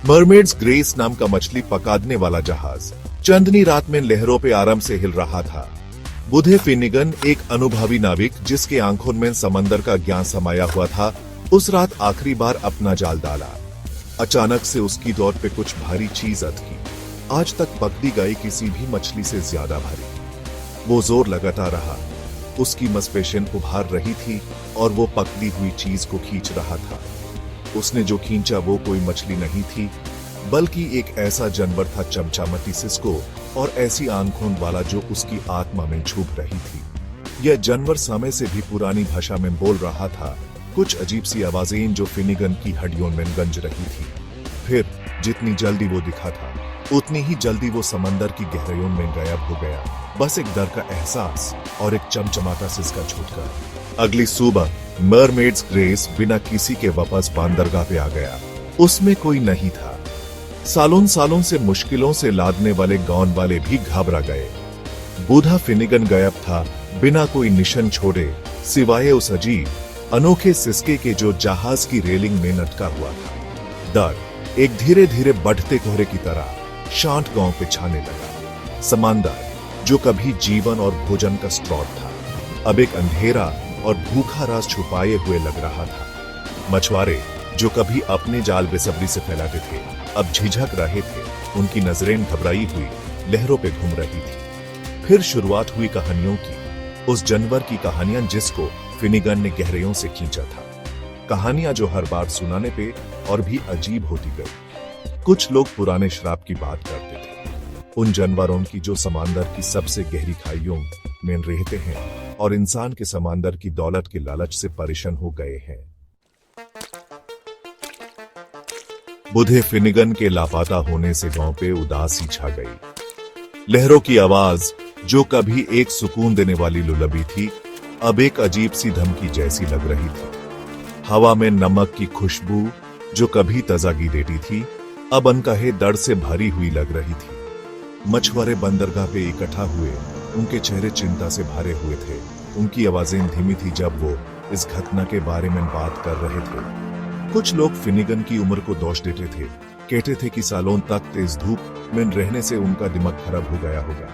Mermaids grace नाम का मछली पकाने वाला जहाज चांदनी रात में लहरों पे आराम से हिल रहा था। बुधे फिनिगन, एक अनुभवी नाविक जिसके आंखों में समंदर का ज्ञान समाया हुआ था, उस रात आखिरी बार अपना जाल डाला। अचानक से उसकी दौड़ पे कुछ भारी चीज अटकी। आज तक पकड़ी गई किसी भी मछली से ज्यादा भारी। वो जोर लगाता रहा, उसकी मांसपेशियां उभार रही थी और वो पकड़ी हुई चीज को खींच रहा था। उसने जो खींचा वो कोई मछली नहीं थी, बल्कि एक ऐसा जानवर था, चमचामती सिस्को, और ऐसी आंखों वाला जो उसकी आत्मा में छुप रही थी। यह जानवर समय से भी पुरानी भाषा में बोल रहा था, कुछ अजीब सी आवाजें जो फिनिगन की हड्डियों में गंज रही थी। फिर जितनी जल्दी वो दिखा था, उतनी ही जल्दी वो समंदर की गहराइयों में गायब हो गया। बस एक डर का एहसास और एक चमचमाता सिसका छूटकर। अगली सुबह मरमेड्स ग्रेस बिना किसी के वापस बंदरगाह पे आ गया। उसमें कोई नहीं था। सालों से मुश्किलों से लादने वाले गांव वाले भी घबरा गए। बूढ़ा फिनिगन गायब था, बिना कोई निशान छोड़े, सिवाय उस अजीब अनोखे सिसके के जो जहाज की रेलिंग में लटका हुआ था। डर एक धीरे धीरे बढ़ते कोहरे की तरह शांत गांव पे छाने लगा। समंदर जो कभी जीवन और भोजन का स्रोत था, अब एक अंधेरा और भूखा राज छुपाए हुए लग रहा था। मछुआरे जो कभी अपने जाल बेसब्री से फैलाते थे, अब झिझक रहे थे। उनकी नजरें घबराई हुई लहरों पे घूम रही थी। फिर शुरुआत हुई कहानियों की, उस जानवर की कहानियां जिसको फिनिगन ने गहराइयों से खींचा था। कहानियां जो हर बार सुनाने पे और भी अजीब होती गई। कुछ लोग पुराने श्राप की बात करते थे, उन जानवरों की जो समंदर की सबसे गहरी खाइयों में रहते हैं और इंसान के समंदर की दौलत के लालच से परेशान हो गए हैं। बुधे फिनिगन के लापता होने से गांव पे उदासी छा गई। लहरों की आवाज जो कभी एक सुकून देने वाली लुलबी थी, अब एक अजीब सी धमकी जैसी लग रही थी। हवा में नमक की खुशबू जो कभी ताजगी देती थी, अब अनकहे दर्द से भरी हुई लग रही थी। मछुआरे बंदरगाह पे इकट्ठा हुए, उनके चेहरे चिंता से भरे हुए थे। उनकी आवाजें धीमी थी जब वो इस घटना के बारे में बात कर रहे थे। कुछ लोग फिनिगन की उम्र को दोष देते थे, कहते थे कि सालों तक तेज धूप में रहने से उनका दिमाग खराब हो गया होगा।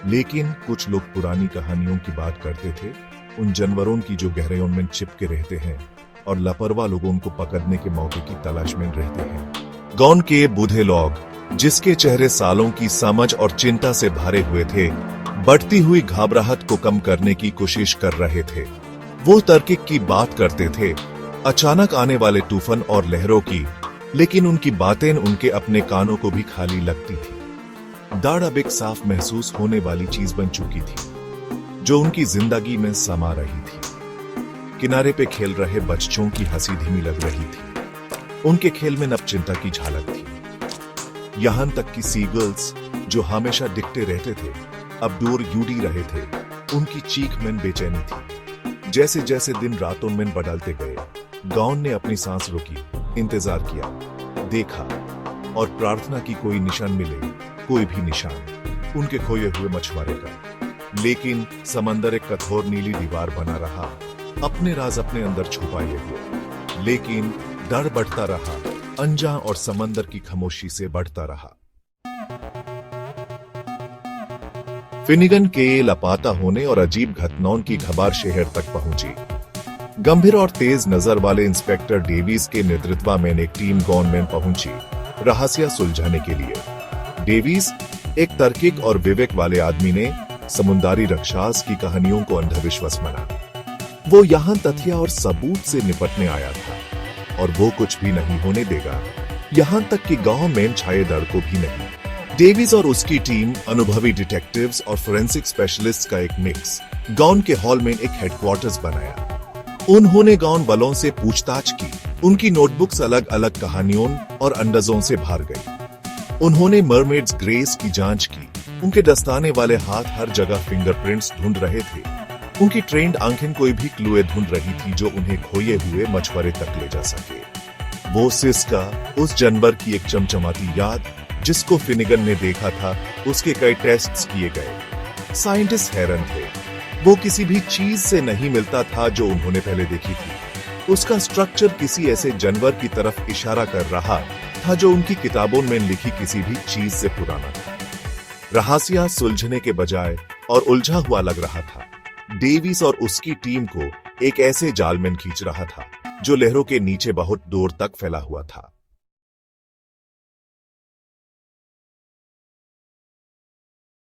लेकिन कुछ लोग पुरानी कहानियों की बात करते थे, उन जानवरों की जो गहराइयों में छिपके रहते हैं और लापरवाह लोगों को पकड़ने के मौके की तलाश में रहते हैं। गांव के बूढ़े लोग जिसके चेहरे सालों की समझ और चिंता से भरे हुए थे, बढ़ती हुई घबराहट को कम करने की कोशिश कर रहे थे। वो तार्किक की बात करते थे, अचानक आने वाले तूफान और लहरों की, लेकिन उनकी बातें उनके अपने कानों को भी खाली लगती थी। दाढ़ अब एक साफ महसूस होने वाली चीज बन चुकी थी, जो उनकी जिंदगी में समा रही थी। किनारे पे खेल रहे बच्चों की हंसी धीमी लग रही थी, उनके खेल में अब चिंता की झलक थी। यहां तक कि सीगल्स जो हमेशा दिखते रहते थे, अब दूर यूडी रहे थे। उनकी चीख में बेचैनी थी। जैसे जैसे दिन रातों में बदलते गए, गांव ने अपनी सांस रोकी, इंतजार किया, देखा और प्रार्थना की कोई निशान मिले, कोई भी निशान उनके खोए हुए मछुआरे का। लेकिन समंदर एक कठोर नीली दीवार बना रहा, अपने राज अपने अंदर छुपाए हुए। लेकिन डर बढ़ता रहा, अनजान और समंदर की खामोशी से बढ़ता रहा। फिनिगन के लापता होने और अजीब घटनाओं की खबर शहर तक पहुंची। गंभीर और तेज नजर वाले इंस्पेक्टर डेविस के नेतृत्व में एक टीम गांव में पहुंची रहस्य सुलझाने के लिए। डेविस एक तार्किक और विवेक वाले आदमी ने समुद्री राक्षस की कहानियों को अंधविश्वास माना। वो यहाँ तथ्य और सबूत से निपटने आया था और वो कुछ भी नहीं होने देगा, यहाँ तक कि गांव में छाए डर को भी नहीं। डेविस और उसकी टीम अनुभवी डिटेक्टिव्स और फोरेंसिक स्पेशलिस्ट का एक मिक्स गांव के हॉल में एक हेडक्वार्टर्स बनाया। उन्होंने गांव वालों से पूछताछ की, उनकी नोटबुक्स अलग अलग कहानियों और अंदाजों से भर गई। उन्होंने मरमेड्स ग्रेस की जांच की, उनके दस्ताने वाले हाथ हर जगह फिंगरप्रिंट्स ढूंढ रहे थे। उनकी ट्रेंड आंखें कोई भी क्लूए ढूंढ रही थी जो उन्हें खोए हुए मछुआरे तक ले जा सके। वो सिस्का, उस जानवर की एक चमचमाती याद जिसको फिनिगन ने देखा था, उसके कई टेस्ट्स किए गए। साइंटिस्ट हैरान थे, वो किसी भी चीज से नहीं मिलता था जो उन्होंने पहले देखी थी। उसका स्ट्रक्चर किसी ऐसे जानवर की तरफ इशारा कर रहा था जो उनकी किताबों में लिखी किसी भी चीज से पुराना था। रहस्य सुलझने के बजाय और उलझा हुआ लग रहा था। डेविस और उसकी टीम को एक ऐसे जाल में खींच रहा था जो लहरों के नीचे बहुत दूर तक फैला हुआ था।